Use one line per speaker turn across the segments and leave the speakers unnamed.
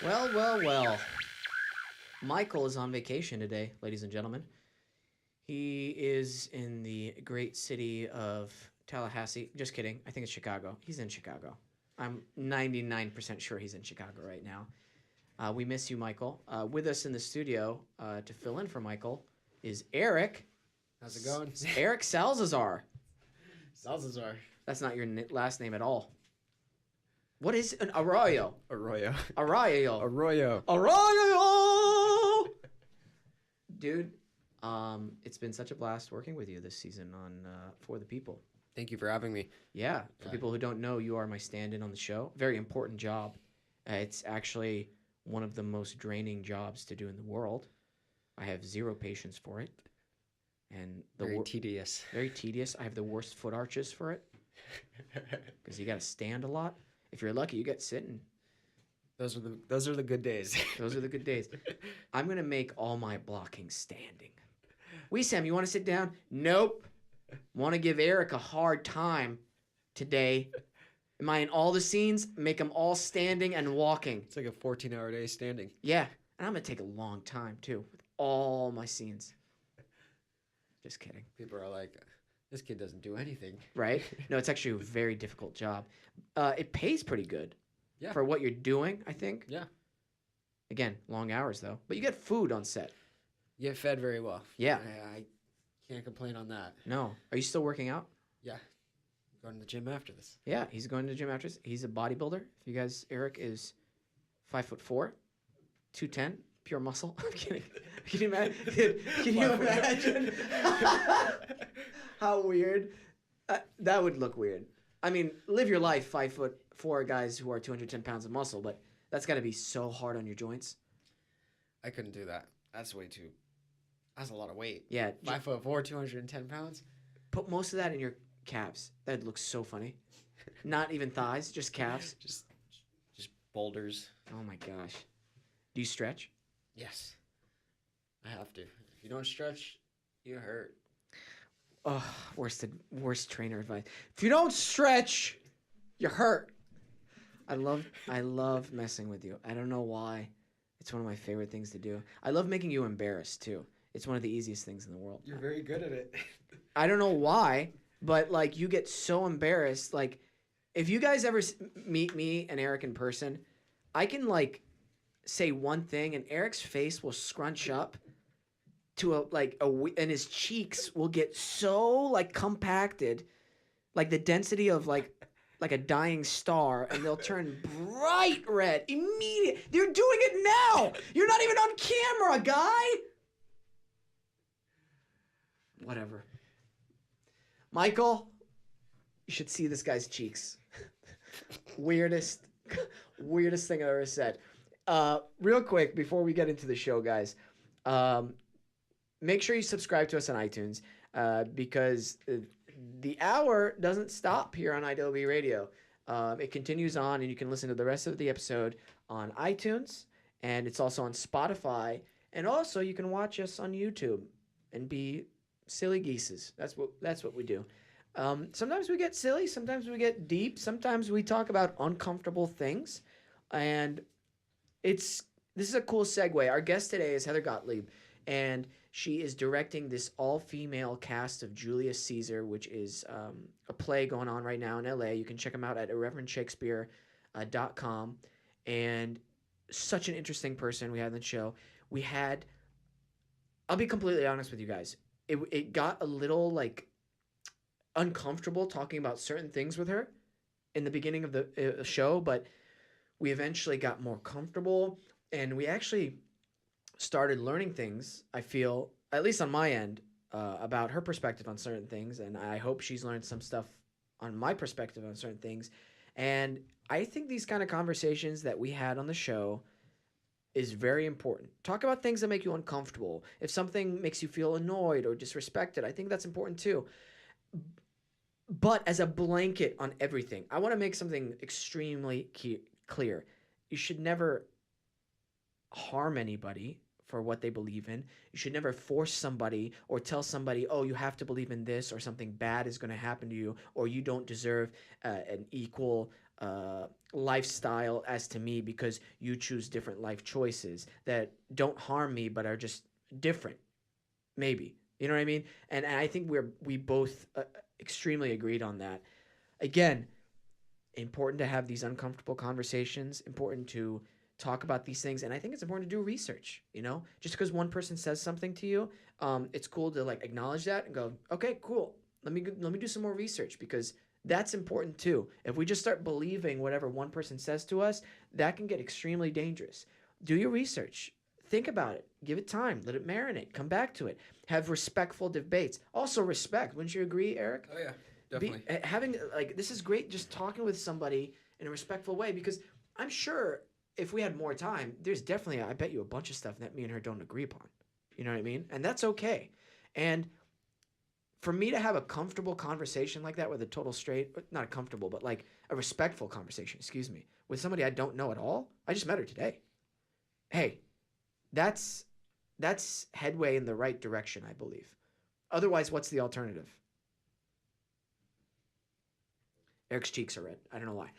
Well. Michael is on vacation today, ladies and gentlemen. He is in the great city of Tallahassee. Just kidding. I think it's Chicago. He's in Chicago. I'm 99% sure he's in Chicago right now. We miss you, Michael. With us in the studio to fill in for Michael is Eric.
How's it going?
Eric Salzazar.
Salzazar.
That's not your last name at all. What is an Arroyo?
Arroyo.
Arroyo.
Arroyo.
Arroyo. Dude, it's been such a blast working with you this season on For the People.
Thank you for having me.
Yeah, for people who don't know, you are my stand-in on the show. Very important job. It's actually one of the most draining jobs to do in the world. I have zero patience for it. And
Very tedious.
Very tedious. I have the worst foot arches for it. Because you got to stand a lot. If you're lucky, you get sitting.
Those are the good days.
Those are the good days. I'm going to make all my blocking standing. Wesam, you want to sit down? Nope. Want to give Eric a hard time today. Am I in all the scenes? Make them all standing and walking.
It's like a 14-hour day standing.
Yeah. And I'm going to take a long time, too, with all my scenes. Just kidding.
People are like, this kid doesn't do anything.
Right? No, it's actually a very difficult job. It pays pretty good.
Yeah.
For what you're doing, I think.
Yeah.
Again, long hours, though. But you get food on set.
You get fed very well.
Yeah.
I can't complain on that.
No. Are you still working out?
Yeah. Going to the gym after this.
Yeah, he's going to the gym after this. He's a bodybuilder. If you guys, Eric is 5'4", 210, pure muscle. I'm kidding. Can you imagine? Can you imagine how weird? That would look weird. I mean, live your life 5'4" guys who are 210 pounds of muscle, but that's got to be so hard on your joints.
I couldn't do that. That's way too. That's a lot of weight.
Yeah.
5'4", 210 pounds.
Put most of that in your calves. That'd look so funny. Not even thighs, just calves.
Just boulders.
Oh my gosh. Do you stretch?
Yes. I have to. If you don't stretch, you hurt.
Oh, worst trainer advice. If you don't stretch, you hurt. I love messing with you. I don't know why. It's one of my favorite things to do. I love making you embarrassed too. It's one of the easiest things in the world.
You're very good at it.
I don't know why, but like you get so embarrassed. Like if you guys ever meet me and Eric in person, I can like say one thing and Eric's face will scrunch up to and his cheeks will get so like compacted, like the density of like a dying star, and they'll turn bright red immediately. They're doing it now. You're not even on camera, guy. Whatever. Michael, you should see this guy's cheeks. Weirdest thing I've ever said. Real quick, before we get into the show, guys, make sure you subscribe to us on iTunes because the hour doesn't stop here on IWB Radio. It continues on, and you can listen to the rest of the episode on iTunes, and it's also on Spotify, and also you can watch us on YouTube and be silly geeses. That's what we do. Sometimes we get silly, sometimes we get deep, sometimes we talk about uncomfortable things, and this is a cool segue. Our guest today is Heather Gottlieb, and she is directing this all-female cast of Julius Caesar, which is a play going on right now in LA. You can check them out at irreverentshakespeare.com. And such an interesting person we had on the show. I'll be completely honest with you guys. It got a little like uncomfortable talking about certain things with her in the beginning of the show, but we eventually got more comfortable, and we actually started learning things, I feel, at least on my end, about her perspective on certain things, and I hope she's learned some stuff on my perspective on certain things. And I think these kind of conversations that we had on the show is very important. Talk about things that make you uncomfortable. If something makes you feel annoyed or disrespected, I think that's important too. But as a blanket on everything, I want to make something extremely clear. You should never harm anybody for what they believe in. You should never force somebody or tell somebody, oh, you have to believe in this, or something bad is going to happen to you, or you don't deserve an equal lifestyle as to me because you choose different life choices that don't harm me but are just different. Maybe. You know what I mean? And I think we both extremely agreed on that. Again, important to have these uncomfortable conversations, important to talk about these things, and I think it's important to do research. Just because one person says something to you, it's cool to like acknowledge that and go, okay, cool. Let me do some more research because that's important too. If we just start believing whatever one person says to us, that can get extremely dangerous. Do your research. Think about it. Give it time. Let it marinate. Come back to it. Have respectful debates. Also respect. Wouldn't you agree, Eric?
Oh yeah, definitely.
Having like this is great. Just talking with somebody in a respectful way because I'm sure if we had more time, there's definitely I bet you a bunch of stuff that me and her don't agree upon. You know what I mean? And that's okay. And for me to have a comfortable conversation like that with a total not a comfortable, but like a respectful conversation, excuse me, with somebody I don't know at all. I just met her today. Hey, that's headway in the right direction, I believe. Otherwise, what's the alternative? Eric's cheeks are red. I don't know why.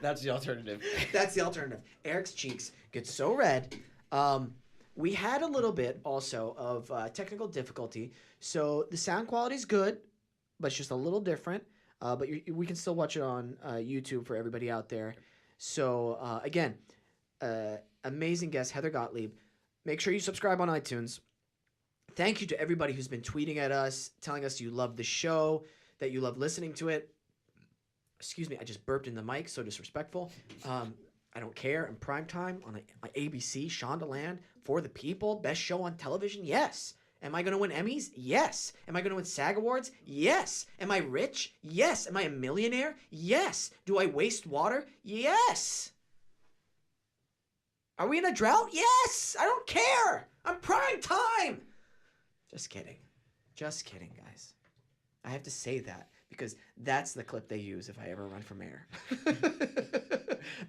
That's the alternative.
That's the alternative. Eric's cheeks get so red. We had a little bit also of technical difficulty. So the sound quality is good, but it's just a little different. But we can still watch it on YouTube for everybody out there. So again, amazing guest, Heather Gottlieb. Make sure you subscribe on iTunes. Thank you to everybody who's been tweeting at us, telling us you love the show, that you love listening to it. Excuse me, I just burped in the mic, so disrespectful. I don't care. In prime time on ABC, Shondaland, For the People, best show on television? Yes. Am I going to win Emmys? Yes. Am I going to win SAG Awards? Yes. Am I rich? Yes. Am I a millionaire? Yes. Do I waste water? Yes. Are we in a drought? Yes. I don't care. I'm prime time. Just kidding. Just kidding, guys. I have to say that because that's the clip they use if I ever run for mayor.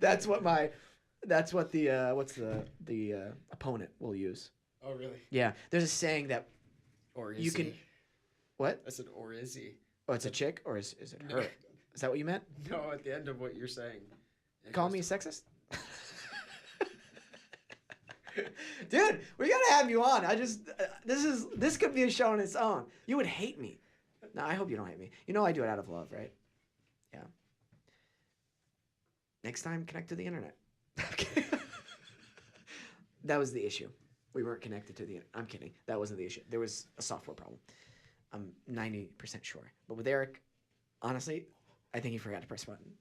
That's what the opponent will use.
Oh really?
Yeah. There's a saying that
Or is
you can.
he?
What?
I said, or is he?
Oh, it's a chick or is it her? Is that what you meant?
No, at the end of what you're saying.
Call me a sexist? Dude, we gotta have you on. This could be a show on its own. You would hate me. No, I hope you don't hate me. You know I do it out of love, right? Yeah. Next time, connect to the internet. That was the issue. We weren't connected to the internet. I'm kidding. That wasn't the issue. There was a software problem. I'm 90% sure. But with Eric, honestly, I think he forgot to press a button.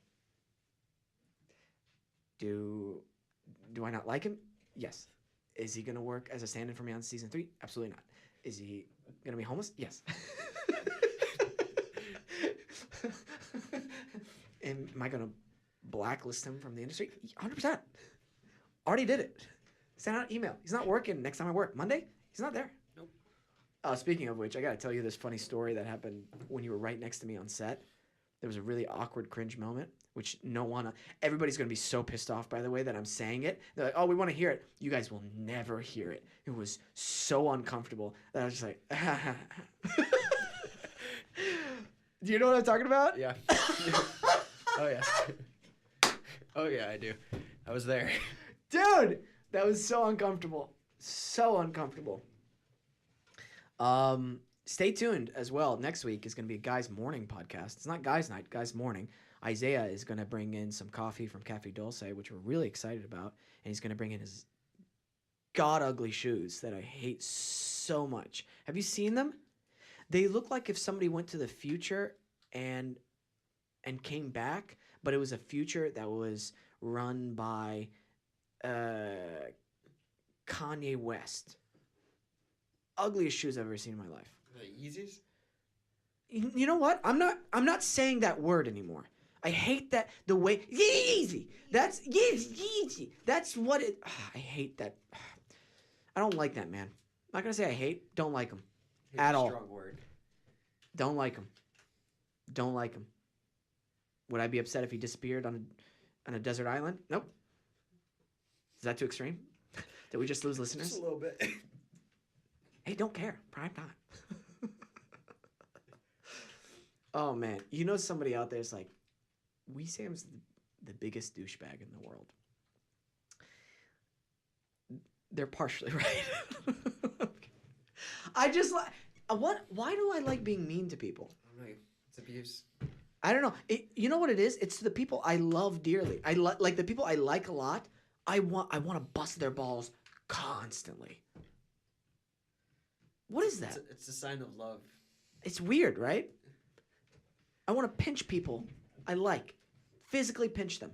Do I not like him? Yes. Is he going to work as a stand-in for me on season 3? Absolutely not. Is he going to be homeless? Yes. Am I going to blacklist him from the industry? 100%. Already did it. Send out an email. He's not working next time I work. Monday? He's not there.
Nope.
Speaking of which, I got to tell you this funny story that happened when you were right next to me on set. There was a really awkward cringe moment, which everybody's going to be so pissed off, by the way, that I'm saying it. They're like, oh, we want to hear it. You guys will never hear it. It was so uncomfortable that I was just like, do you know what I'm talking about?
Yeah. Oh, yeah. Oh, yeah, I do. I was there.
Dude, that was so uncomfortable. So uncomfortable. Stay tuned as well. Next week is going to be a Guys Morning podcast. It's not Guys Night, Guys Morning. Isaiah is going to bring in some coffee from Cafe Dulce, which we're really excited about. And he's going to bring in his god-ugly shoes that I hate so much. Have you seen them? They look like if somebody went to the future and came back, but it was a future that was run by Kanye West. Ugliest shoes I've ever seen in my life.
The Yeezys?
You know what? I'm not saying that word anymore. I hate that the way Yeezy. That's Yeezy. That's what it. I hate that. I don't like that, man. I'm not gonna say I hate. Don't like him at all.
Strong word.
Don't like him. Don't like him. Would I be upset if he disappeared on a desert island? Nope. Is that too extreme? Did we just lose listeners?
Just a little bit.
Hey, don't care. Prime time. Oh man, you know somebody out there is like, Wesam's the biggest douchebag in the world. They're partially right. I just like what? Why do I like being mean to people?
I don't know. It's abuse.
I don't know. You know what it is? It's the people I love dearly. I like the people I like a lot. I want to bust their balls constantly. What is that?
It's a sign of love.
It's weird, right? I want to pinch people I like. Physically pinch them.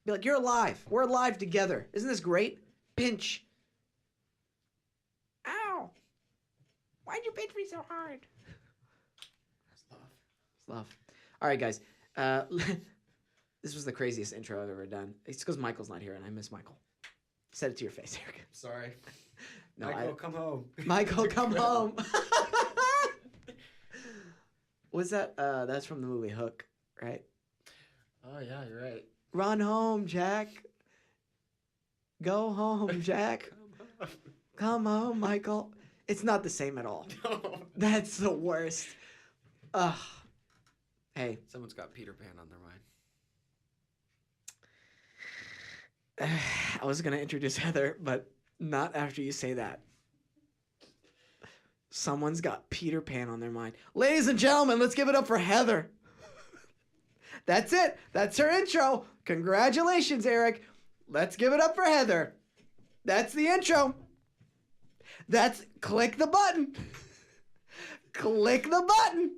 Be like, you're alive. We're alive together. Isn't this great? Pinch. Ow. Why'd you pinch me so hard?
That's love.
It's love. All right, guys. This was the craziest intro I've ever done. It's because Michael's not here, and I miss Michael. Said it to your face, Eric.
Sorry.
No,
Michael, come home.
Michael, come home. What's that? That's from the movie Hook, right?
Oh, yeah, you're right.
Run home, Jack. Go home, Jack. Come home, Michael. It's not the same at all.
No.
That's the worst. Ugh. Hey.
Someone's got Peter Pan on their mind.
I was going to introduce Heather, but not after you say that. Someone's got Peter Pan on their mind. Ladies and gentlemen, let's give it up for Heather. That's it. That's her intro. Congratulations, Eric. Let's give it up for Heather. That's the intro. That's click the button. Click the button.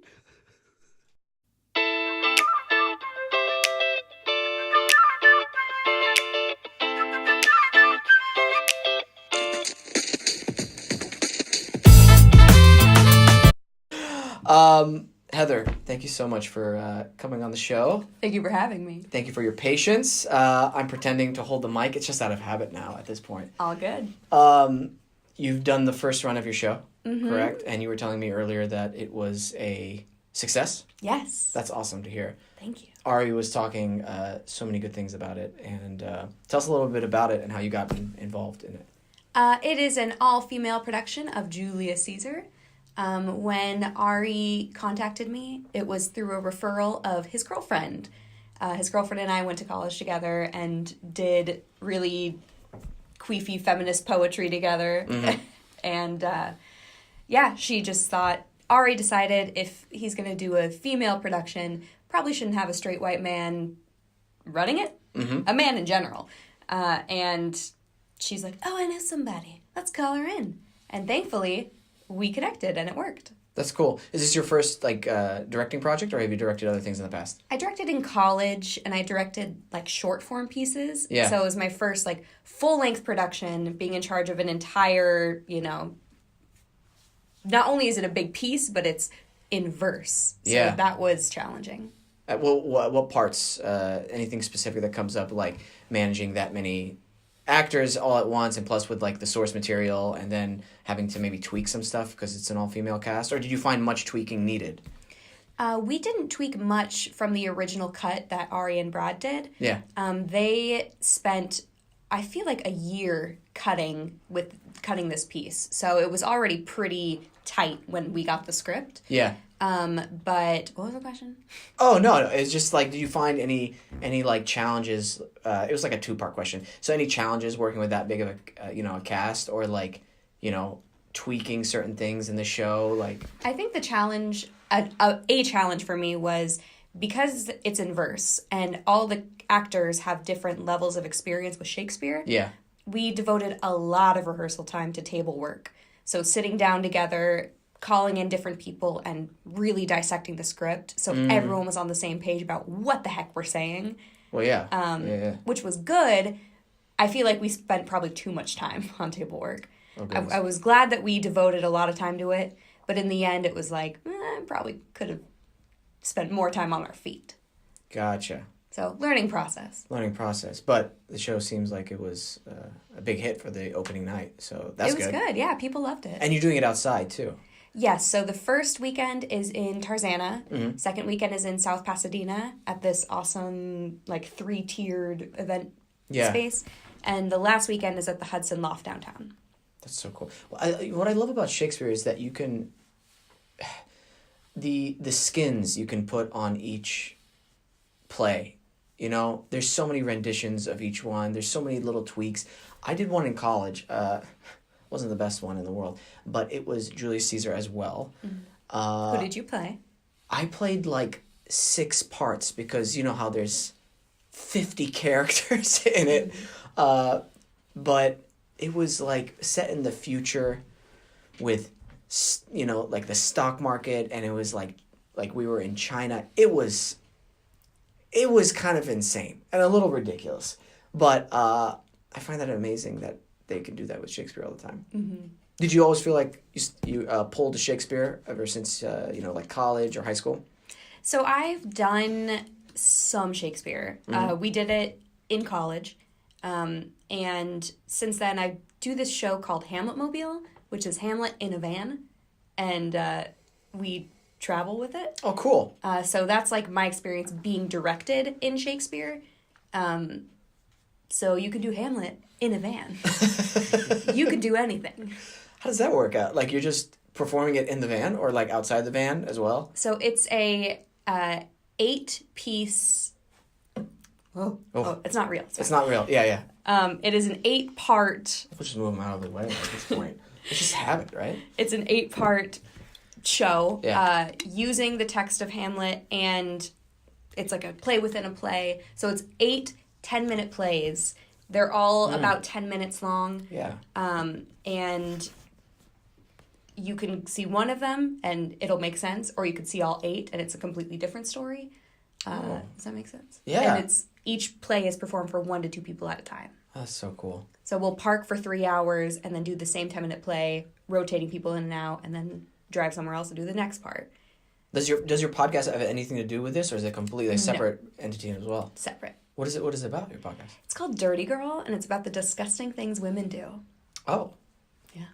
Heather, thank you so much for coming on the show.
Thank you for having me.
Thank you for your patience. I'm pretending to hold the mic. It's just out of habit now at this point.
All good.
You've done the first run of your show, correct? And you were telling me earlier that it was a success.
Yes.
That's awesome to hear.
Thank you.
Ari was talking so many good things about it. And tell us a little bit about it and how you got involved in it.
It is an all-female production of Julius Caesar. When Ari contacted me, it was through a referral of his girlfriend. His girlfriend and I went to college together and did really queefy feminist poetry together. Mm-hmm. And she just thought, Ari decided if he's going to do a female production, probably shouldn't have a straight white man running it. Mm-hmm. A man in general. And she's like, oh, I know somebody. Let's call her in. And thankfully, we connected and it worked.
That's cool. Is this your first directing project, or have you directed other things in the past?
I directed in college, and I directed short form pieces.
Yeah.
So it was my first full length production, being in charge of an entire, not only is it a big piece, but it's in verse. So that was challenging.
What parts? Anything specific that comes up, like managing that many actors all at once, and plus with the source material, and then having to maybe tweak some stuff because it's an all-female cast? Or did you find much tweaking needed?
We didn't tweak much from the original cut that Ari and Brad did.
Yeah.
They spent, I feel a year cutting this piece. So it was already pretty tight when we got the script.
Yeah.
But what was the question?
Oh, no. It's just did you find any challenges? It was a two-part question. So any challenges working with that big of a cast, or tweaking certain things in the show?
I think the challenge, a challenge for me was because it's in verse and all the actors have different levels of experience with Shakespeare.
Yeah.
We devoted a lot of rehearsal time to table work. So sitting down together, calling in different people, and really dissecting the script so everyone was on the same page about what the heck we're saying.
Well, yeah.
Which was good. I feel we spent probably too much time on table work.
Okay.
I was glad that we devoted a lot of time to it, but in the end it was probably could have spent more time on our feet.
Gotcha.
So, learning process.
But the show seems like it was a big hit for the opening night, so that's good.
It was good, yeah. People loved it.
And you're doing it outside, too.
Yes, so the first weekend is in Tarzana. Mm-hmm. Second weekend is in South Pasadena at this awesome, 3-tiered event space. And the last weekend is at the Hudson Loft downtown.
That's so cool. Well, what I love about Shakespeare is that you can... the skins you can put on each play. You know, there's so many renditions of each one. There's so many little tweaks. I did one in college. Wasn't the best one in the world, but it was Julius Caesar as well.
Who did you play?
I played like 6 parts because you know how there's 50 characters in it. But it was like set in the future with, you know, like the stock market, and it was like we were in China. It was kind of insane and a little ridiculous. But I find that amazing that they can do that with Shakespeare all the time.
Mm-hmm.
Did you always feel like you pulled to Shakespeare ever since, you know, like college or high school?
So I've done some Shakespeare. We did it in college. And since then, I do this show called Hamlet Mobile, which is Hamlet in a van. And we travel with it.
Oh, cool.
So that's like my experience being directed in Shakespeare. So you could do Hamlet in a van. You could do anything.
How does that work out? Like you're just performing it in the van or like outside the van as well?
So it's a 8-piece... Oh, it's not real.
It's not real. Yeah.
It is an 8-part...
We'll just move them out of the way at this point. Let's just have it, right?
It's an 8-part show using the text of Hamlet, and it's like a play within a play. So it's 8 10-minute plays. They're all about 10 minutes long.
Yeah.
And you can see one of them and it'll make sense, or you could see all 8 and it's a completely different story. Does that make sense?
Yeah.
And each play is performed for 1 to 2 people at a time.
That's so cool.
So we'll park for 3 hours and then do the same 10-minute play, rotating people in and out, and then drive somewhere else and do the next part.
Does your podcast have anything to do with this, or is it completely separate entity as well?
Separate.
What is it about, your podcast?
It's called Dirty Girl, and it's about the disgusting things women do.
Oh.
Yeah.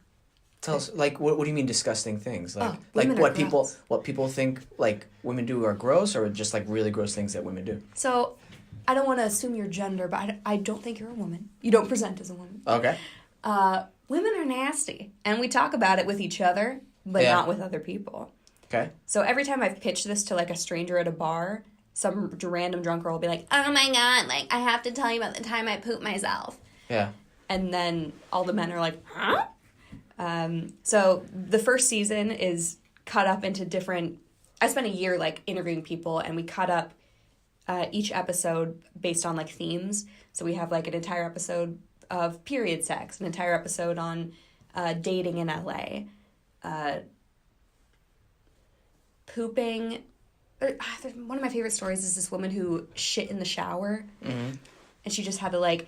Tell us, like, what do you mean disgusting things? Like,
women are gross.
what people think, like, women do are gross, or just, like, really gross things that women do?
So, I don't want to assume your gender, but I don't think you're a woman. You don't present as a woman.
Okay.
Women are nasty, and we talk about it with each other, but not with other people.
Okay.
So every time I've pitched this to, like, a stranger at a bar, some random drunk girl will be like, oh my God, like, I have to tell you about the time I pooped myself.
Yeah.
And then all the men are like, huh? So the first season is cut up into different... I spent a year, like, interviewing people, and we cut up each episode based on, like, themes. So we have, like, an entire episode of period sex, an entire episode on dating in LA, pooping... One of my favorite stories is this woman who shit in the shower, and she just had to, like,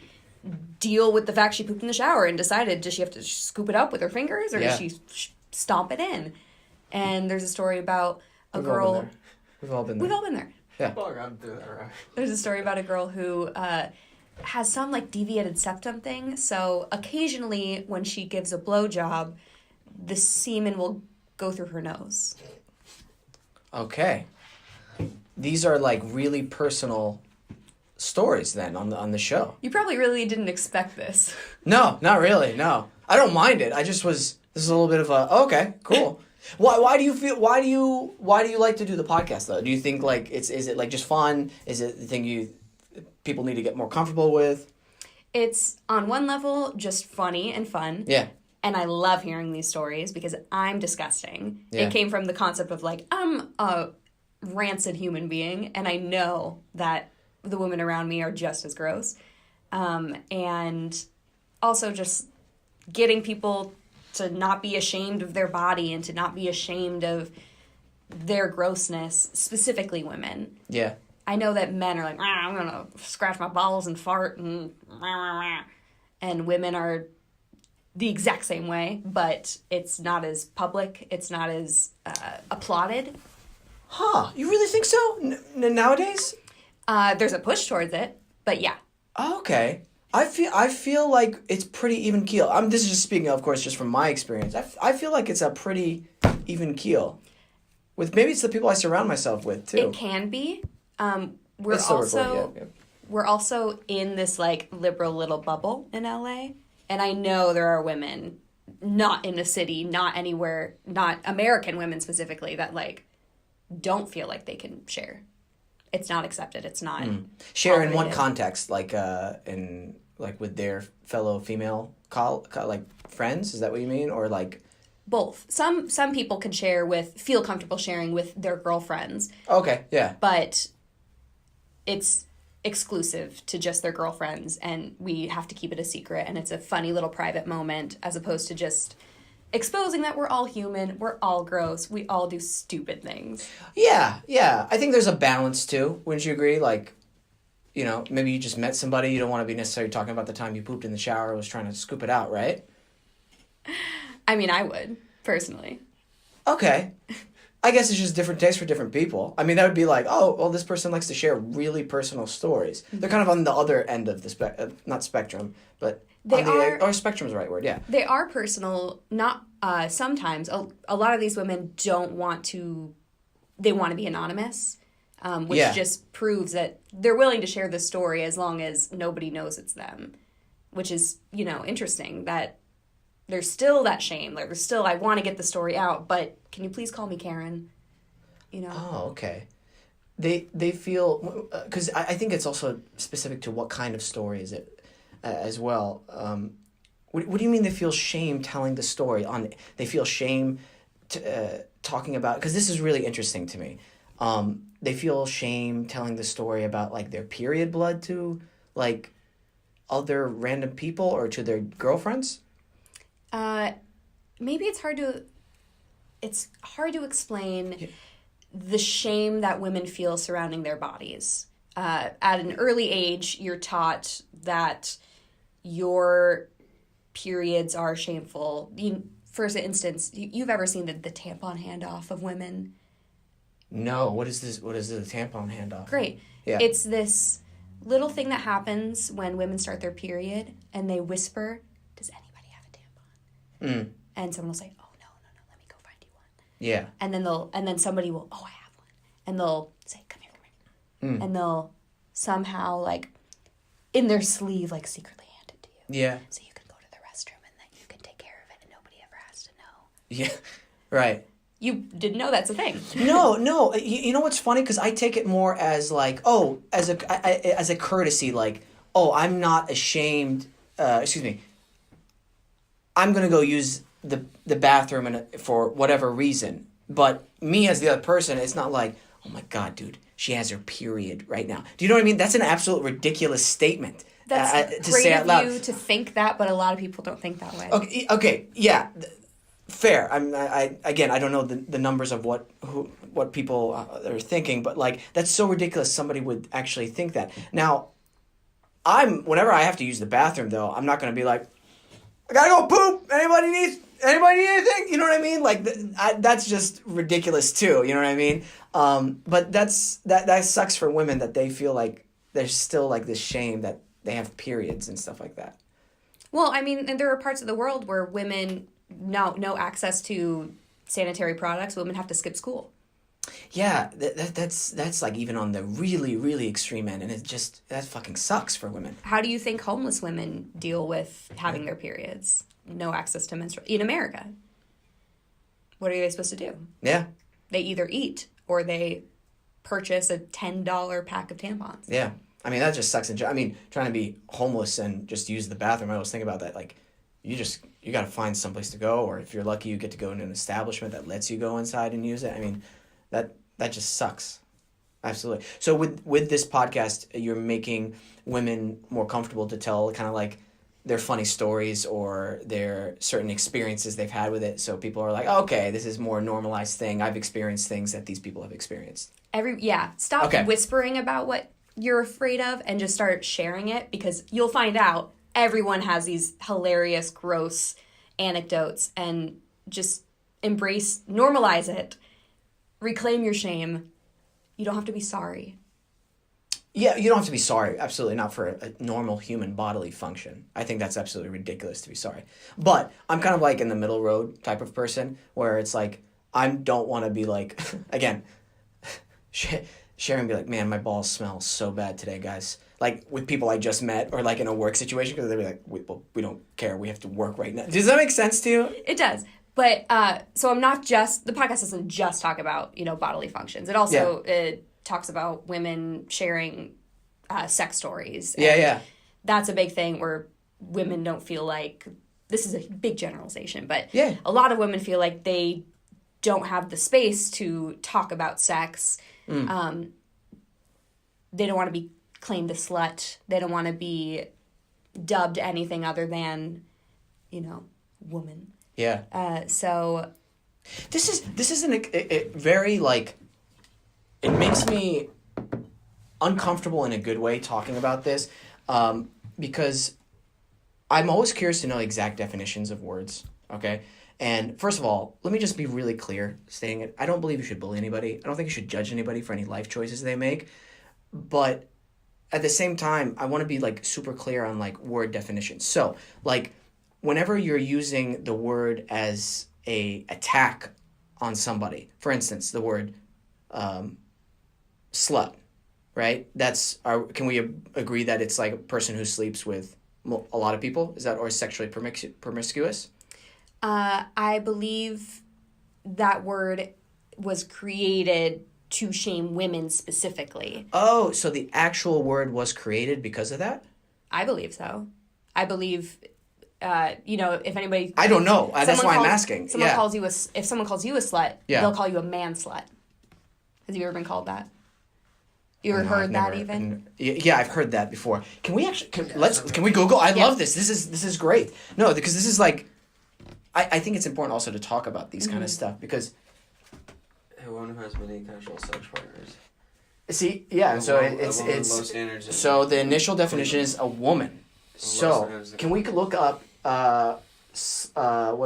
deal with the fact she pooped in the shower and decided, does she have to scoop it up with her fingers, or does she stomp it in? And there's a story about a girl...
We've all been there.
Yeah. Oh, God, do that right.
There's a story about a girl who has some, like, deviated septum thing, so occasionally when she gives a blowjob, the semen will go through her nose.
Okay. These are, like, really personal stories, then, on the show.
You probably really didn't expect this.
No, not really, no. I don't mind it. I just was... This is a little bit of a... Okay, cool. Why do you like to do the podcast, though? Do you think, like, is it, like, just fun? Is it the thing people need to get more comfortable with?
It's, on one level, just funny and fun.
Yeah.
And I love hearing these stories because I'm disgusting.
Yeah.
It came from the concept of, like, I'm a rancid human being, and I know that the women around me are just as gross. And also just getting people to not be ashamed of their body and to not be ashamed of their grossness, specifically women.
Yeah.
I know that men are like, I'm going to scratch my balls and fart, and women are the exact same way, but it's not as public. It's not as applauded.
Huh. You really think so? Nowadays?
There's a push towards it, but yeah.
Okay. I feel like it's pretty even keel. This is just speaking, of course, just from my experience. I feel like it's a pretty even keel. With maybe it's the people I surround myself with too.
It can be. We're also in this, like, liberal little bubble in LA, and I know there are women not in the city, not anywhere, not American women specifically, that, like, don't feel like they can share. It's not accepted. It's not
Share in what
tolerated.
context? Like in like with their fellow female like friends? Is that what you mean? Or like
Both. Some people can feel comfortable sharing with their girlfriends,
okay, yeah.
but it's exclusive to just their girlfriends, and we have to keep it a secret, and it's a funny little private moment as opposed to just exposing that we're all human, we're all gross, we all do stupid things.
Yeah. I think there's a balance too. Wouldn't you agree? Like, you know, maybe you just met somebody, you don't want to be necessarily talking about the time you pooped in the shower or was trying to scoop it out, right?
I mean, I would, personally.
Okay. I guess it's just different tastes for different people. I mean, that would be like, oh, well, this person likes to share really personal stories. They're kind of on the other end of the not spectrum, but or spectrum is the right word, yeah.
They are personal, not sometimes. A lot of these women they want to be anonymous, which just proves that they're willing to share the story as long as nobody knows it's them, which is, interesting that there's still that shame. Like, there's still, I want to get the story out, but can you please call me Karen?
Oh, okay. They feel, because I think it's also specific to what kind of story is it as well. What do you mean they feel shame telling the story? They feel shame talking about, because this is really interesting to me. They feel shame telling the story about like their period blood to like other random people or to their girlfriends.
Maybe it's hard to explain the shame that women feel surrounding their bodies. At an early age, you're taught that your periods are shameful. For instance, you've ever seen the tampon handoff of women?
No. What is this? What is the tampon handoff?
Great.
Yeah.
It's this little thing that happens when women start their period, and they whisper, "Does anybody have a tampon?" And someone will say, "Oh, no, let me go find you one."
Yeah.
And then somebody will, "Oh, I have one." And they'll say, "Come here." And they'll somehow, like, in their sleeve, like, secretly hand it to you.
Yeah.
So you can go to the restroom and then you can take care of it and nobody ever has to know.
Yeah. Right.
You didn't know that's a thing.
No. You know what's funny? Because I take it more as like, as a courtesy, like, I'm not ashamed. Excuse me. I'm gonna go use the bathroom for whatever reason. But me as the other person, it's not like, oh my God, dude, she has her period right now. Do you know what I mean? That's an absolute ridiculous statement.
That's
to
great
say out loud.
of you to think that, but a lot of people don't think that way.
Okay, yeah. Fair. I don't know the numbers of what people are thinking, but like that's so ridiculous. Somebody would actually think that. Now, whenever I have to use the bathroom though, I'm not going to be like, I gotta go poop. Anybody need anything? You know what I mean? Like that's just ridiculous too. You know what I mean? But that sucks for women that they feel like there's still like this shame that they have periods and stuff like that.
Well, I mean, and there are parts of the world where women no access to sanitary products. Women have to skip school.
Yeah, that's like even on the really, really extreme end, and that fucking sucks for women.
How do you think homeless women deal with having their periods? No access to menstrual in America. What are they supposed to do?
Yeah.
They either eat or they purchase a $10 pack of tampons.
Yeah. I mean, that just sucks. I mean, trying to be homeless and just use the bathroom, I always think about that. Like, you got to find someplace to go, or if you're lucky, you get to go into an establishment that lets you go inside and use it. I mean, that just sucks. Absolutely. So with this podcast, you're making women more comfortable to tell kind of like their funny stories or their certain experiences they've had with it. So people are like, okay, this is more normalized thing. I've experienced things that these people have experienced.
Stop whispering about what you're afraid of and just start sharing it, because you'll find out everyone has these hilarious, gross anecdotes, and just normalize it. Reclaim your shame. You don't have to be sorry.
Yeah, you don't have to be sorry. Absolutely not for a normal human bodily function. I think that's absolutely ridiculous to be sorry. But I'm kind of like in the middle road type of person where it's like, I don't want to be like, again, sharing be like, man, my balls smell so bad today, guys. Like with people I just met or like in a work situation, because they'll be like, we don't care. We have to work right now. Does that make sense to you?
It does. But so I'm not just the podcast doesn't just talk about bodily functions. It also it talks about women sharing sex stories.
Yeah.
That's a big thing where women don't feel like, this is a big generalization, but
Yeah.
a lot of women feel like they don't have the space to talk about sex. They don't want to be claimed a slut. They don't want to be dubbed anything other than, woman.
Yeah.
So
This is a very, like, it makes me uncomfortable in a good way talking about this, because I'm always curious to know exact definitions of words, okay? And first of all, let me just be really clear stating it. I don't believe you should bully anybody. I don't think you should judge anybody for any life choices they make. But at the same time, I want to be, like, super clear on, like, word definitions. So, like, whenever you're using the word as a attack on somebody, for instance, the word slut, right? Can we agree that it's like a person who sleeps with a lot of people? Is that, or is sexually promiscuous?
I believe that word was created to shame women specifically.
Oh, so the actual word was created because of that?
I believe so. I believe, if anybody...
I don't know. That's why I'm asking.
If someone calls you a slut, they'll call you a man slut. Has you ever been called that? You ever heard that even?
Yeah, I've heard that before. Can we actually can we Google? I love this. This is great. No, because this is like, I think it's important also to talk about these kind of stuff because
a woman who has many casual sex partners.
See, yeah. So it's so the initial definition is a woman. So can we look up what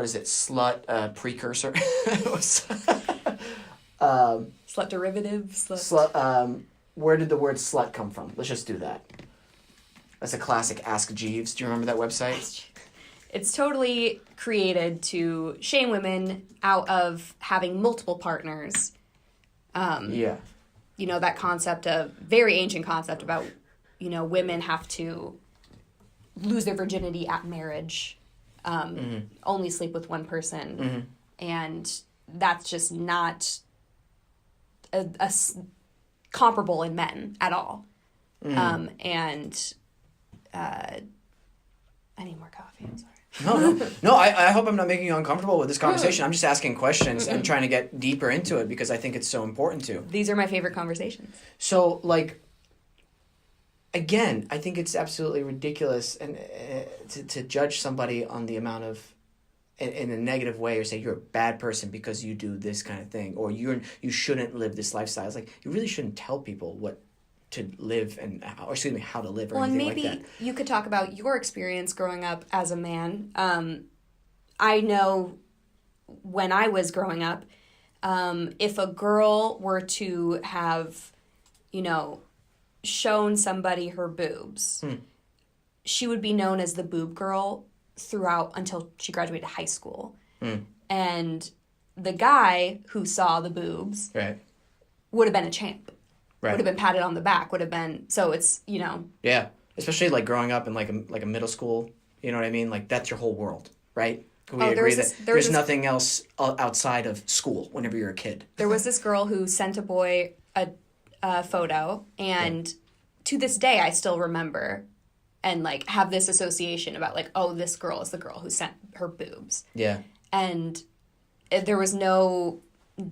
is it? Slut precursor.
Slut derivative.
Slut. Where did the word slut come from? Let's just do that. That's a classic Ask Jeeves. Do you remember that website?
It's totally created to shame women out of having multiple partners.
Yeah.
That concept of, very ancient concept about, women have to lose their virginity at marriage, only sleep with one person. And that's just not comparable in men at all. I need more coffee. I'm sorry.
No. I hope I'm not making you uncomfortable with this conversation. I'm just asking questions and trying to get deeper into it because I think it's so important to.
These are my favorite conversations.
So, like, again, I think it's absolutely ridiculous and to judge somebody on the amount of, in a negative way, or say you're a bad person because you do this kind of thing, or you shouldn't live this lifestyle. It's like, you really shouldn't tell people what to live how to live or anything like that.
Well, maybe you could talk about your experience growing up as a man. I know when I was growing up, if a girl were to have, shown somebody her boobs, she would be known as the boob girl throughout until she graduated high school. And the guy who saw the boobs would have been a champ. Would have been patted on the back, would have been, so it's,
Yeah, especially like growing up in like a middle school, you know what I mean? Like that's your whole world, right? Can we agree that there's nothing else outside of school whenever you're a kid?
There was this girl who sent a boy a photo, and to this day I still remember and like have this association about like, oh, this girl is the girl who sent her boobs. Yeah. And there was no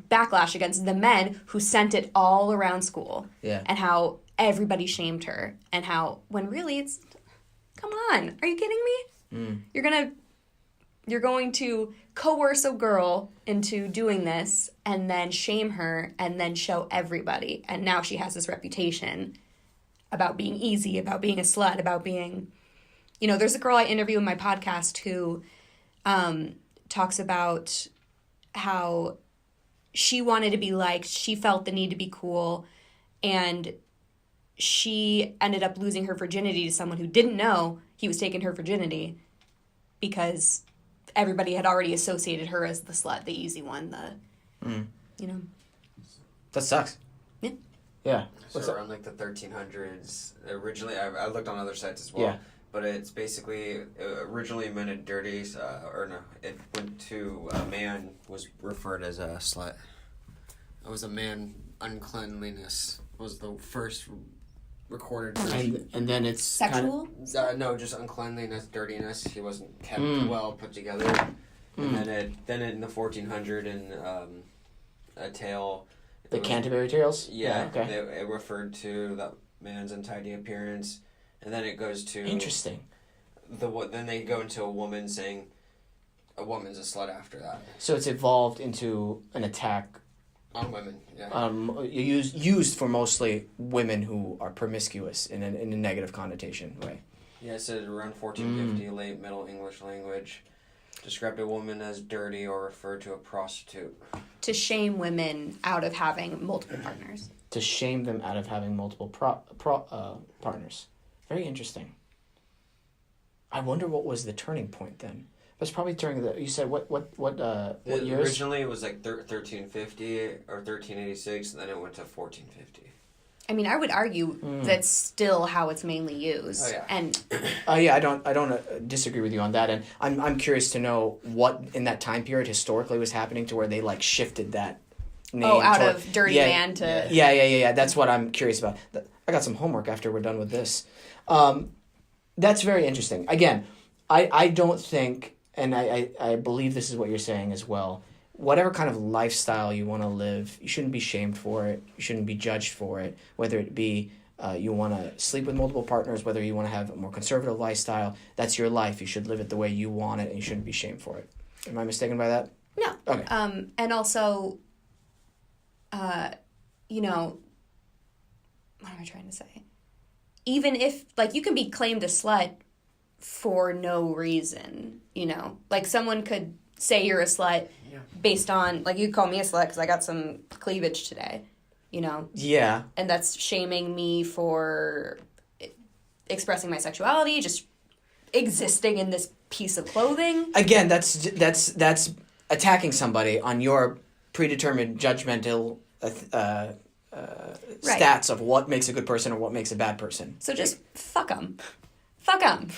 backlash against the men who sent it all around school. Yeah. And how everybody shamed her, and how when really it's, come on, are you kidding me? You're going to coerce a girl into doing this and then shame her and then show everybody, and now she has this reputation about being easy, about being a slut, about being, there's a girl I interview in my podcast who talks about how she wanted to be liked, she felt the need to be cool, and she ended up losing her virginity to someone who didn't know he was taking her virginity because everybody had already associated her as the slut, the easy one,
That sucks.
Yeah.
Yeah.
So around like the 1300s, originally, I looked on other sites as well. Yeah. but it's basically originally meant dirty, or no, it went to a man was referred as a slut. It was a man. Uncleanliness was the first recorded version.
And then it's
Sexual?
No, just uncleanliness, dirtiness. He wasn't kept well put together. And then in the 1400 in a tale.
The Canterbury Tales?
Yeah,
okay.
it referred to that man's untidy appearance. And then it goes to...
Interesting.
Then they go into a woman saying a woman's a slut after that.
So it's evolved into an attack...
On women, yeah.
Used for mostly women who are promiscuous in a negative connotation way.
Yeah, it said around 1450, late Middle English language, described a woman as dirty or referred to a prostitute.
To shame women out of having multiple partners.
To shame them out of having multiple partners. Very interesting. I wonder what was the turning point then. It was probably during the... You said what years?
Originally it was like 1350 or 1386, and then it went to 1450.
I mean, I would argue that's still how it's mainly used.
Oh, yeah.
And
Yeah, I don't disagree with you on that, and I'm curious to know what in that time period historically was happening to where they like shifted that name.
Of dirty man to...
Yeah. That's what I'm curious about. I got some homework after we're done with this. That's very interesting. Again, I don't think, and I believe this is what you're saying as well, whatever kind of lifestyle you want to live, you shouldn't be shamed for it. You shouldn't be judged for it, whether it be you want to sleep with multiple partners, whether you want to have a more conservative lifestyle. That's your life. You should live it the way you want it, and you shouldn't be shamed for it. Am I mistaken by that?
No.
Okay.
And also, what am I trying to say? Even if, like, you can be claimed a slut for no reason, Like, someone could say you're a slut based on, like, you could call me a slut because I got some cleavage today,
Yeah.
And that's shaming me for expressing my sexuality, just existing in this piece of clothing.
Again, that's attacking somebody on your predetermined judgmental stats of what makes a good person or what makes a bad person.
So just fuck them. Fuck them.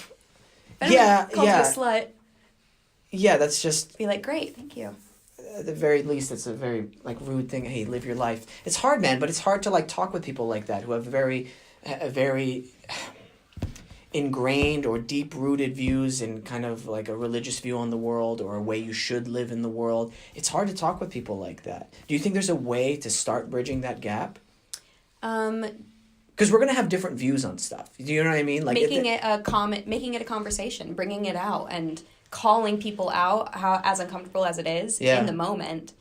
Yeah.
You a slut.
Yeah, that's just...
Be like, great, thank you.
At the very least, it's a very, like, rude thing. Hey, live your life. It's hard, man, but it's hard to, like, talk with people like that who have very ingrained or deep-rooted views and kind of, like, a religious view on the world or a way you should live in the world. It's hard to talk with people like that. Do you think there's a way to start bridging that gap? Because we're going to have different views on stuff. Do you know what I mean? Like
making it a conversation, bringing it out, and calling people out as uncomfortable as it is in the moment.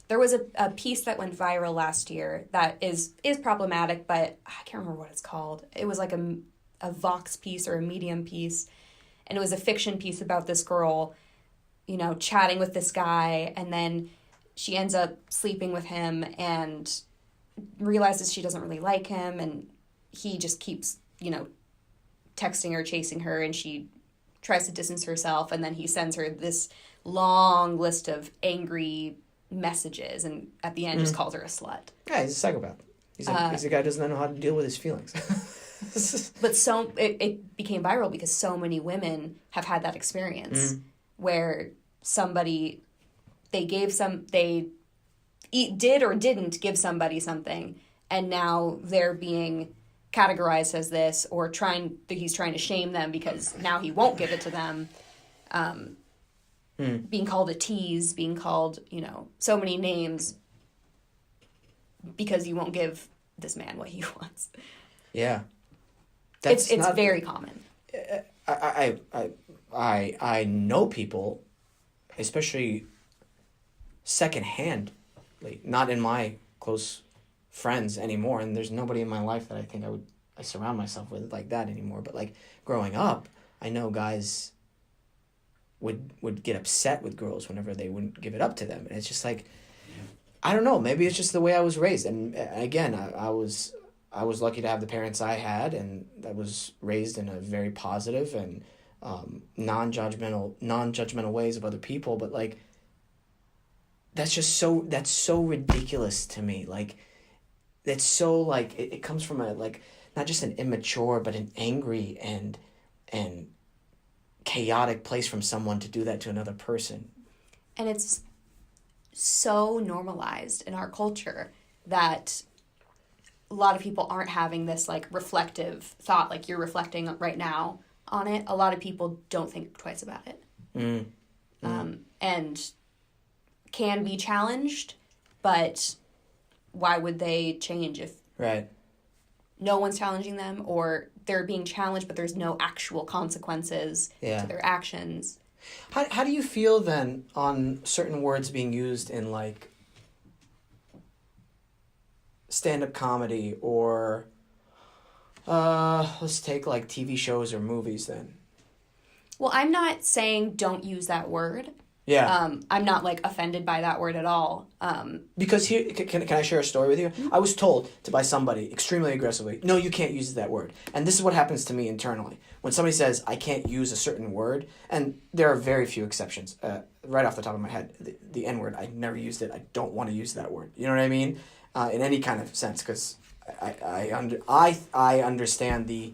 There was a piece that went viral last year that is problematic, but I can't remember what it's called. It was like a Vox piece or a Medium piece, and it was a fiction piece about this girl, chatting with this guy, and then she ends up sleeping with him and realizes she doesn't really like him, and he just keeps, texting her, chasing her, and she tries to distance herself, and then he sends her this long list of angry messages, and at the end just calls her a slut.
Yeah, he's a psychopath. He's a guy who doesn't know how to deal with his feelings.
But it became viral because so many women have had that experience where somebody, they did or didn't give somebody something, and now they're being categorized as this, or he's trying to shame them because now he won't give it to them. Being called a tease, being called, so many names because you won't give this man what he wants.
Yeah.
It's very common.
I know people, especially secondhand, not in my close friends anymore, and there's nobody in my life that I think I surround myself with like that anymore. But like growing up, I know guys would get upset with girls whenever they wouldn't give it up to them, and it's just like, I don't know, maybe it's just the way I was raised. And again, I was lucky to have the parents I had, and I was raised in a very positive and non-judgmental ways of other people. But like, that's so ridiculous to me. Like, that's so like it comes from a like not just an immature but an angry and chaotic place from someone to do that to another person.
And it's so normalized in our culture that a lot of people aren't having this like reflective thought like you're reflecting right now on it. A lot of people don't think twice about it. And can be challenged, but why would they change if no one's challenging them, or they're being challenged but there's no actual consequences to their actions?
How do you feel then on certain words being used in like stand-up comedy or let's take like TV shows or movies then?
Well, I'm not saying don't use that word.
Yeah.
I'm not like offended by that word at all.
Because here, can I share a story with you? I was told by somebody extremely aggressively, no, you can't use that word. And this is what happens to me internally. When somebody says, I can't use a certain word, and there are very few exceptions. Right off the top of my head, the N-word, I never used it. I don't want to use that word. You know what I mean? In any kind of sense, because I understand the...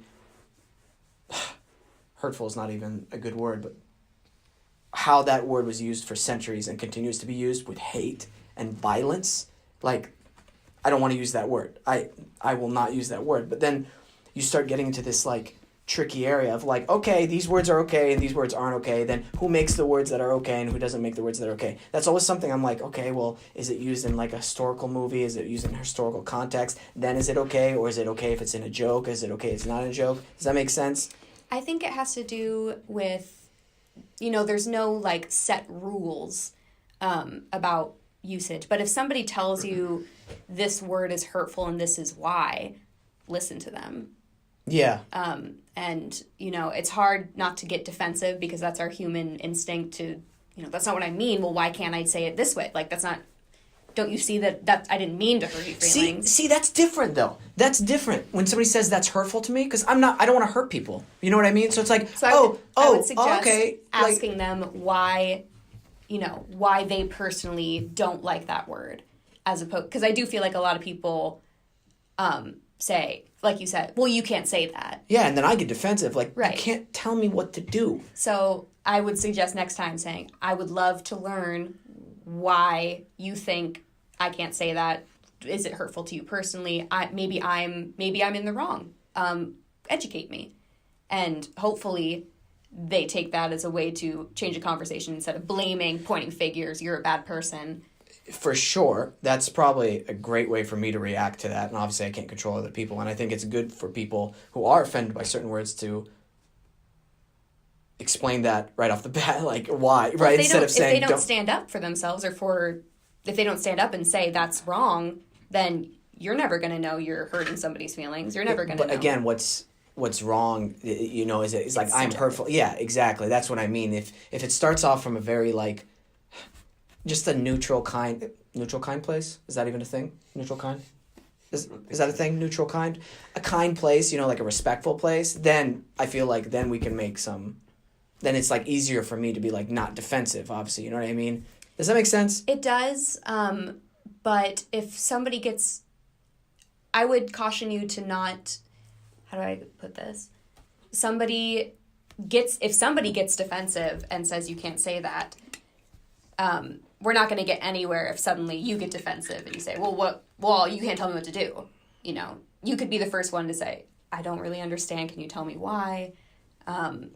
hurtful is not even a good word, but how that word was used for centuries and continues to be used with hate and violence. Like, I don't want to use that word. I will not use that word. But then you start getting into this like tricky area of like, okay, these words are okay and these words aren't okay. Then who makes the words that are okay and who doesn't make the words that are okay? That's always something I'm like, okay, well, is it used in like a historical movie? Is it used in a historical context? Then is it okay? Or is it okay if it's in a joke? Is it okay if it's not a joke? Does that make sense?
I think it has to do with, there's no like set rules about usage. But if somebody tells you this word is hurtful and this is why, listen to them.
Yeah.
And, it's hard not to get defensive because that's our human instinct to, that's not what I mean. Well, why can't I say it this way? Like, that's not... Don't you see that I didn't mean to hurt your feelings?
See, that's different though. That's different when somebody says that's hurtful to me, because I don't want to hurt people. You know what I mean? So it's like, I would suggest
asking them why, why they personally don't like that word, as opposed, because I do feel like a lot of people say, like you said, well, you can't say that.
Yeah, and then I get defensive, like,
right.
You can't tell me what to do.
So I would suggest next time saying, I would love to learn why you think I can't say that. Is it hurtful to you personally? Maybe I'm in the wrong. Educate me. And hopefully they take that as a way to change a conversation instead of blaming, pointing fingers, you're a bad person.
For sure. That's probably a great way for me to react to that. And obviously I can't control other people. And I think it's good for people who are offended by certain words to explain that right off the bat, like why, well, right? Instead of saying,
if they don't stand up for themselves, or if they don't stand up and say that's wrong, then you're never going to know you're hurting somebody's feelings. You're never going to know.
But again, what's wrong, is like, I'm hurtful. Yeah, exactly. That's what I mean. If it starts off from a very like, just a neutral kind place. Is that even a thing? Neutral kind? Is that a thing? Neutral kind? A kind place, like a respectful place. Then I feel like then we can make some... Then it's like easier for me to be like not defensive, obviously. You know what I mean? Does that make sense?
It does. But if somebody gets... I would caution you to not... How do I put this? If somebody gets defensive and says you can't say that, we're not going to get anywhere if suddenly you get defensive and you say, well, you can't tell me what to do. You could be the first one to say, I don't really understand. Can you tell me why?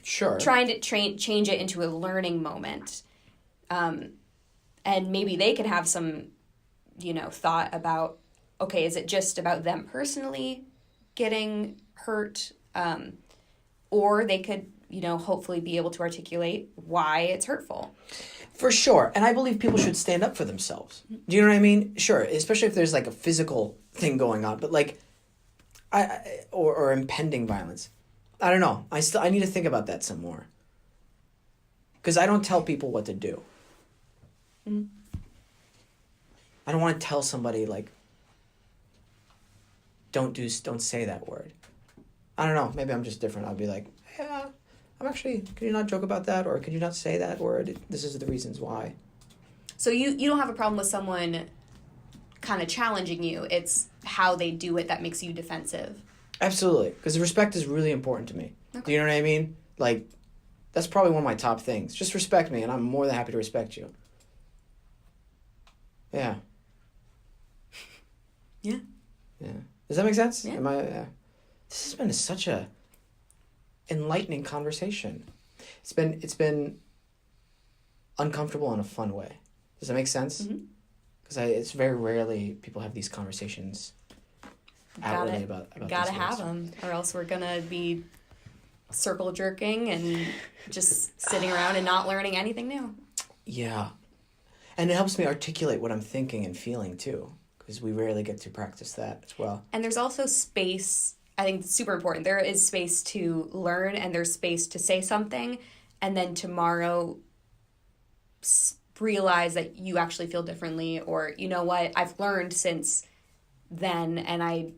Sure.
Trying to change it into a learning moment. And maybe they can have some, thought about, okay, is it just about them personally getting hurt? Or they could, hopefully be able to articulate why it's hurtful.
For sure. And I believe people should stand up for themselves. Do you know what I mean? Sure. Especially if there's like a physical thing going on. But like, or impending violence. I don't know. I need to think about that some more. Because I don't tell people what to do.
Mm-hmm.
I don't want to tell somebody like, don't say that word. I don't know. Maybe I'm just different. I'll be like, yeah, can you not joke about that? Or can you not say that word? This is the reasons why.
So you don't have a problem with someone kind of challenging you. It's how they do it that makes you defensive.
Absolutely. Because respect is really important to me. Okay. Do you know what I mean? Like, That's probably one of my top things. Just respect me, and I'm more than happy to respect you. Yeah.
Yeah.
Yeah. Does that make sense?
Yeah.
This has been such a enlightening conversation. It's been uncomfortable in a fun way. Does that make sense? Because it's very rarely people have these conversations outwardly about
Gotta
these
have
things.
them, or else we're gonna be circle jerking and just sitting around and not learning anything new.
Yeah. And it helps me articulate what I'm thinking and feeling too, because we rarely get to practice that as well.
And there's also space, I think it's super important. There is space to learn, and there's space to say something, and then tomorrow realize that you actually feel differently, or you know what, I've learned since then, and I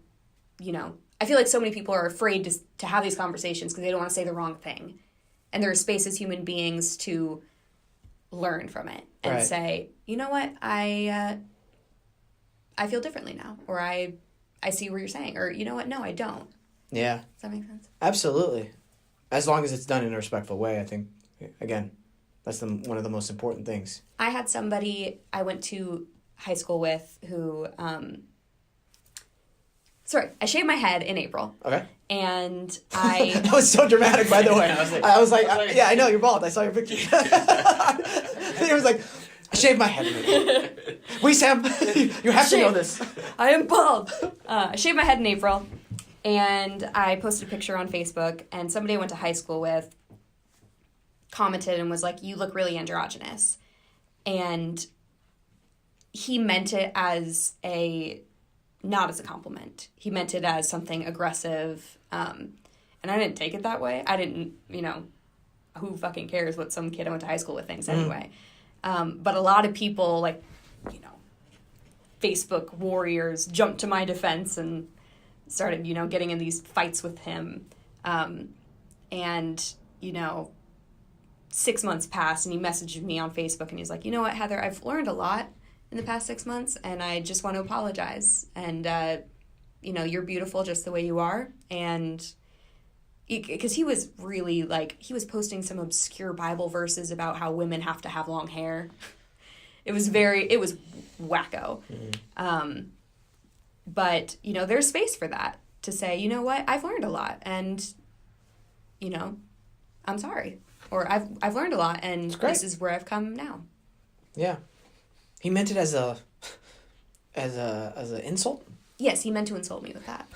feel like so many people are afraid to have these conversations because they don't want to say the wrong thing. And there are space as human beings to learn from it and
Right.
say, you know what, I feel differently now, or I see what you're saying, or you know what, no, I don't.
Yeah.
Does that make sense?
Absolutely. As long as it's done in a respectful way, I think, again, that's one of the most important things.
I had somebody I went to high school with who, I shaved my head in April.
Okay.
And I...
That was so dramatic, by the way. I was like, yeah, I know, you're bald. I saw your picture. He was like, I shaved my head. Wesam, you have to know this.
I am bald. I shaved my head in April, and I posted a picture on Facebook, and somebody I went to high school with commented and was like, you look really androgynous. And he meant it as not as a compliment. He meant it as something aggressive, and I didn't take it that way. I didn't, who fucking cares what some kid I went to high school with thinks anyway. But a lot of people, Facebook warriors jumped to my defense and started, getting in these fights with him. And 6 months passed, and he messaged me on Facebook, and he's like, you know what, Heather, I've learned a lot in the past 6 months, and I just want to apologize. And, you're beautiful just the way you are. And because he was really, he was posting some obscure Bible verses about how women have to have long hair. It was wacko. But, there's space for that, to say, you know what, I've learned a lot, and, I'm sorry. Or I've learned a lot, and this is where I've come now.
Yeah. He meant it as an insult?
Yes, he meant to insult me with that.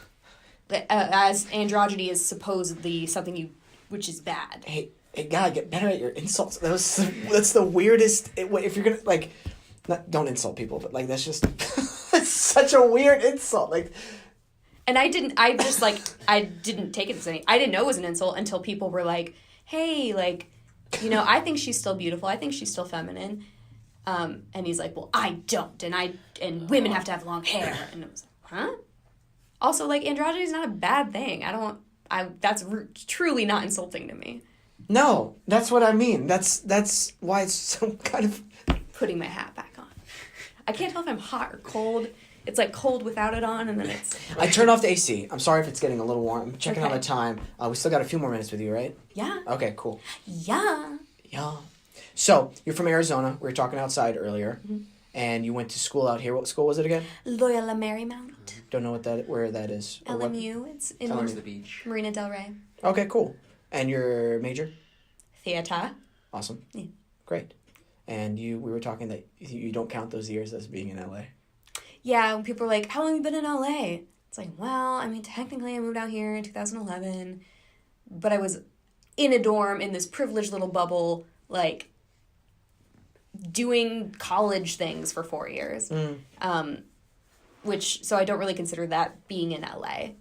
As androgyny is supposedly something which is bad.
Hey, God, get better at your insults. That's the weirdest. If you're gonna don't insult people, but that's just it's such a weird insult.
And I didn't take it as anything. I didn't know it was an insult until people were like, "Hey, I think she's still beautiful. I think she's still feminine." And he's like, well, I don't, and women have to have long hair. And it was like, huh? Also, androgyny is not a bad thing. That's truly not insulting to me.
No, that's what I mean. That's why it's so kind of...
Putting my hat back on. I can't tell if I'm hot or cold. It's cold without it on, and then it's...
I turned off the AC. I'm sorry if it's getting a little warm. I'm checking
Okay.
on the time. We still got a few more minutes with you, right?
Yeah.
Okay, cool.
Yeah.
Yeah. So, you're from Arizona. We were talking outside earlier. Mm-hmm. And you went to school out here. What school was it again?
Loyola Marymount.
Don't know where that is.
LMU. It's in
Towards the beach.
Marina Del Rey.
Okay, cool. And your major?
Theater.
Awesome.
Yeah.
Great. And we were talking that you don't count those years as being in LA.
Yeah, when people are like, how long have you been in LA? It's like, well, technically I moved out here in 2011, but I was in a dorm in this privileged little bubble, doing college things for 4 years. So I don't really consider that being in LA.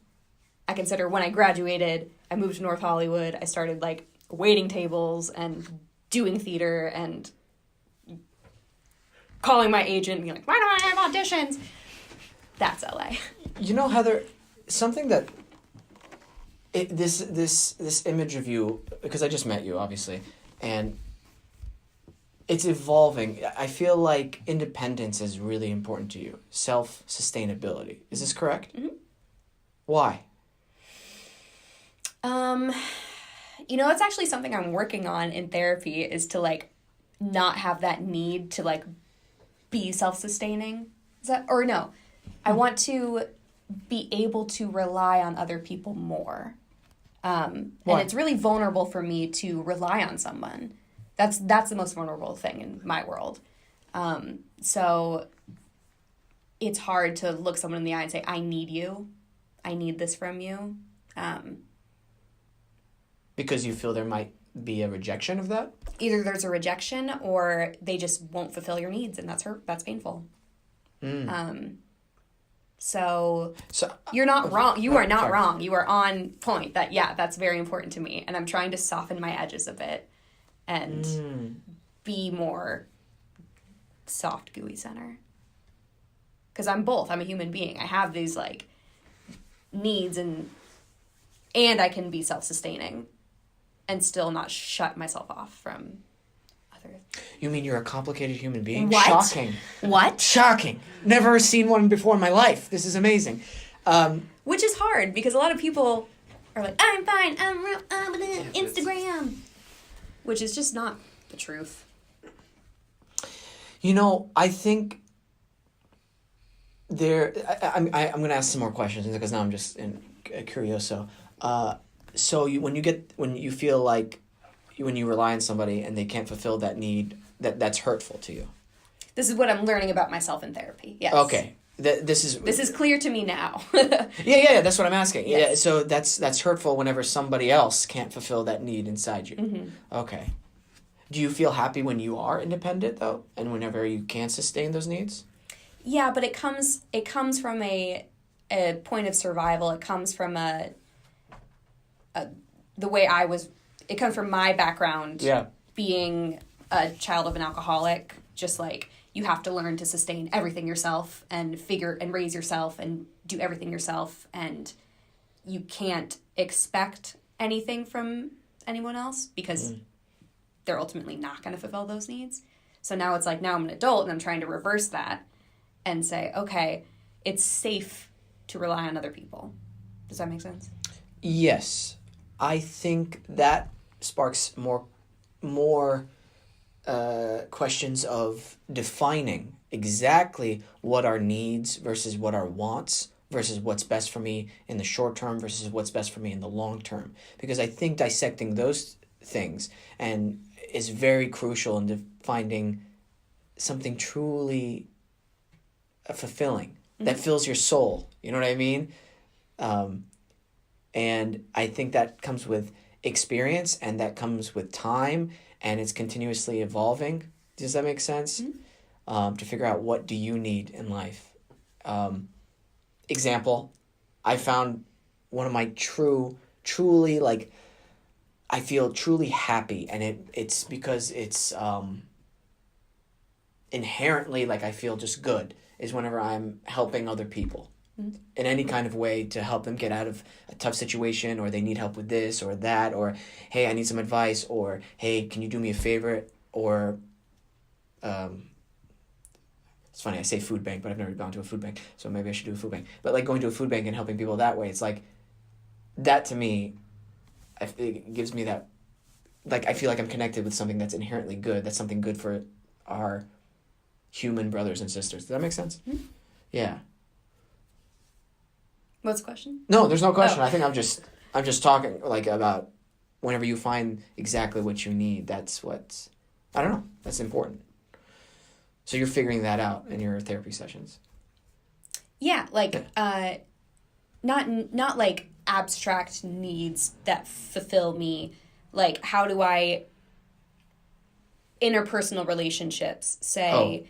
I consider when I graduated, I moved to North Hollywood, I started waiting tables and doing theater and calling my agent and being like, why do I have auditions? That's LA.
Heather, something that this image of you, because I just met you, obviously, and it's evolving. I feel like independence is really important to you. Self-sustainability. Is this correct?
Mm-hmm.
Why?
It's actually something I'm working on in therapy, is to like not have that need to like be self-sustaining. I want to be able to rely on other people more. And it's really vulnerable for me to rely on someone. That's the most vulnerable thing in my world. So it's hard to look someone in the eye and say, I need you. I need this from you.
Because you feel there might be a rejection of that?
Either there's a rejection or they just won't fulfill your needs, and that's painful. So you're not wrong. You are not wrong. You are on point. That's very important to me. And I'm trying to soften my edges a bit and be more soft, gooey center. Because I'm both. I'm a human being. I have these like needs and I can be self-sustaining and still not shut myself off from other.
You mean you're a complicated human being?
What?
Shocking.
What?
Shocking. Never seen one before in my life. This is amazing.
Which is hard because a lot of people are like, I'm fine, I'm real, Instagram. Which is just not the truth.
I think I'm going to ask some more questions because now I'm just curious. So when you feel like when you rely on somebody and they can't fulfill that need, that's hurtful to you.
This is what I'm learning about myself in therapy. Yes.
Okay. This is
clear to me now.
Yeah. That's what I'm asking.
Yes.
Yeah. So that's hurtful whenever somebody else can't fulfill that need inside you.
Mm-hmm.
Okay. Do you feel happy when you are independent though, and whenever you can sustain those needs?
Yeah, but it comes from a point of survival. It comes from the way I was. It comes from my background.
Yeah.
Being a child of an alcoholic, just like you have to learn to sustain everything yourself and raise yourself and do everything yourself, and you can't expect anything from anyone else because they're ultimately not going to fulfill those needs. So now it's like, now I'm an adult and I'm trying to reverse that and say, okay, it's safe to rely on other people. Does that make sense?
Yes. I think that sparks more questions of defining exactly what our needs versus what our wants versus what's best for me in the short term versus what's best for me in the long term. Because I think dissecting those things is very crucial in finding something truly fulfilling that fills your soul. You know what I mean? And I think that comes with experience and that comes with time and it's continuously evolving. Does that make sense? To figure out what do you need in life. Example, I found one of my truly like, I feel truly happy and it's because it's inherently like I feel just good is whenever I'm helping other people. In any kind of way to help them get out of a tough situation or they need help with this or that or hey, I need some advice or hey, can you do me a favor or it's funny I say food bank but I've never gone to a food bank so maybe I should do a food bank but like going to a food bank and helping people that way it's like that to me it gives me that like I feel like I'm connected with something that's inherently good that's something good for our human brothers and sisters. Does that make sense? Yeah.
What's the question?
No, there's no question. I think I'm just talking like about whenever you find exactly what you need, that's what's I don't know, that's important. So you're figuring that out in your therapy sessions. Yeah,
like not like abstract needs that fulfill me. Like how do I interpersonal relationships say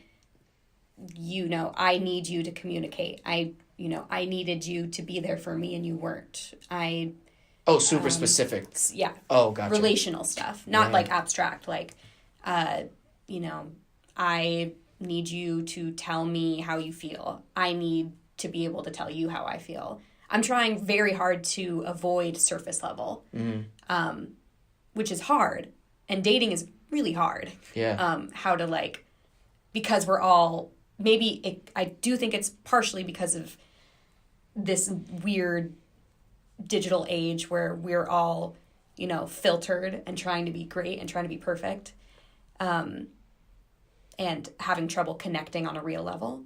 I need you to communicate. I needed you to be there for me and you weren't.
Super specific.
Yeah.
Oh, gotcha.
Relational stuff, not like abstract. Like, I need you to tell me how you feel. I need to be able to tell you how I feel. I'm trying very hard to avoid surface level, which is hard. And dating is really hard.
Yeah.
How to because we're all, I do think it's partially because of this weird digital age where we're all filtered and trying to be great and trying to be perfect, and having trouble connecting on a real level.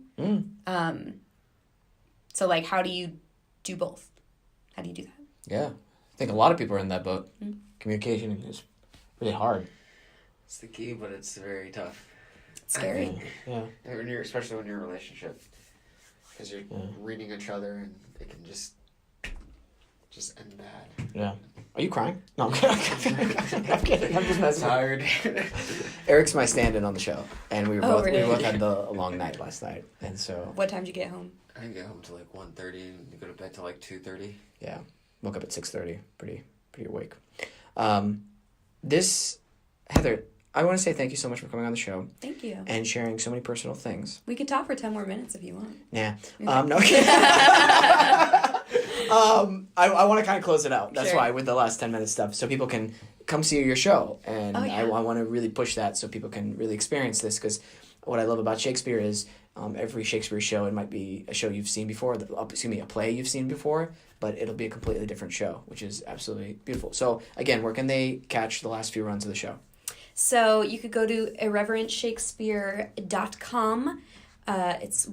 So, like, how do you do both? How do you do that?
Yeah. I think a lot of people are in that boat. Communication is really hard.
It's the key, but it's very tough.
It's scary.
Yeah.
Especially when you're in a relationship. Because you're reading each other and it can just end bad.
Yeah. Are you crying? No, I'm kidding. I'm just messing.
Tired.
Eric's my stand-in on the show, and we
really?
both had a long night last night, and so.
What time did you get home?
I didn't get home till like 1:30 and go to bed till like 2:30.
Yeah, woke up at 6:30. Pretty awake. Heather, I want to say thank you so much for coming on the show.
Thank you.
And sharing so many personal things.
We could talk for 10 more minutes if you want.
Nah. No. I want to kind of close it out. That's why with the last 10 minute stuff, so people can come see your show, and I want to really push that so people can really experience this, because what I love about Shakespeare is every Shakespeare show, it might be a show you've seen before, a play you've seen before, but it'll be a completely different show, which is absolutely beautiful. So again, where can they catch the last few runs of the show?
So you could go to irreverentshakespeare.com.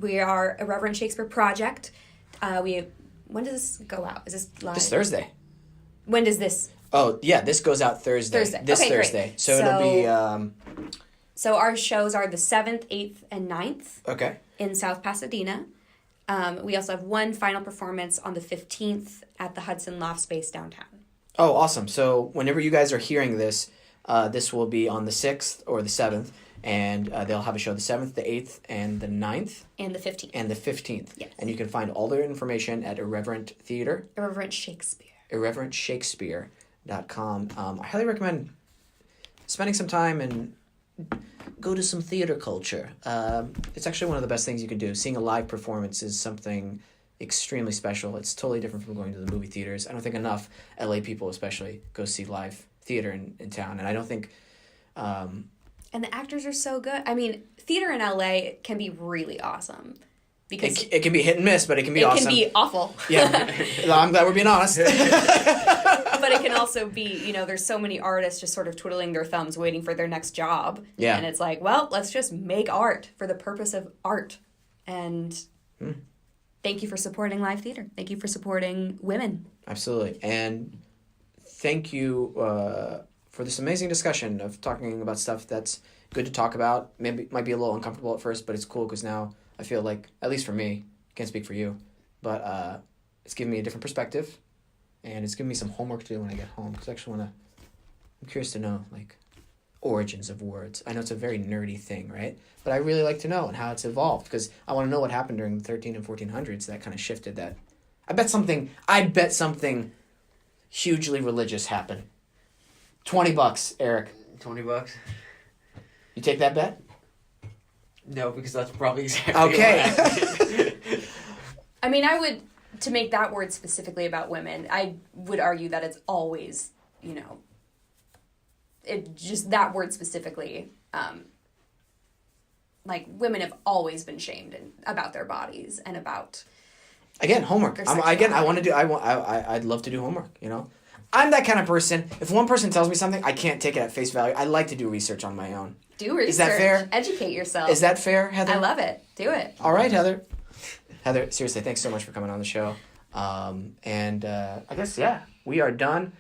We are Irreverent Shakespeare Project. When does this go out? Is this live?
This Thursday.
When does this?
Oh, yeah, this goes out Thursday. This Thursday.
Great.
So it'll be...
So our shows are the 7th, 8th, and 9th.
Okay.
In South Pasadena. We also have one final performance on the 15th at the Hudson Loft Space downtown.
Oh, awesome. So whenever you guys are hearing this, this will be on the 6th or the 7th, and they'll have a show the 7th, the 8th, and the 9th.
And the 15th.
And the 15th.
Yes.
And you can find all their information at Irreverent Theater.
Irreverent Shakespeare.
IrreverentShakespeare.com. I highly recommend spending some time and go to some theater culture. It's actually one of the best things you can do. Seeing a live performance is something extremely special. It's totally different from going to the movie theaters. I don't think enough LA people especially go see live theater in town, and I don't think...
and the actors are so good. I mean, theater in LA can be really awesome. Because
it can be hit and miss, but it can be awesome.
It can be awful.
Yeah, I'm glad we're being honest.
But it can also be, there's so many artists just sort of twiddling their thumbs waiting for their next job.
Yeah.
And it's like, well, let's just make art for the purpose of art. And thank you for supporting live theater. Thank you for supporting women.
Absolutely. And thank you for this amazing discussion of talking about stuff that's good to talk about. Maybe it might be a little uncomfortable at first, but it's cool because now I feel like, at least for me, can't speak for you, but it's given me a different perspective, and it's given me some homework to do when I get home, because I actually I'm curious to know, like, origins of words. I know it's a very nerdy thing, right? But I really like to know and how it's evolved, because I want to know what happened during the 13 and 1400s that kind of shifted that. I bet something hugely religious happened. $20, Eric.
$20?
You take that bet?
No, because that's probably exactly
okay.
what happened.
I mean, to make that word specifically about women, I would argue that it's always, that word specifically, like, women have always been shamed about their bodies and about...
Again, homework. I'd love to do homework, I'm that kind of person. If one person tells me something, I can't take it at face value. I like to do research on my own.
Do research.
Is that fair?
Educate yourself.
Is that fair, Heather?
I love it. Do it.
All right, Heather. Heather, seriously, thanks so much for coming on the show. I guess, we are done.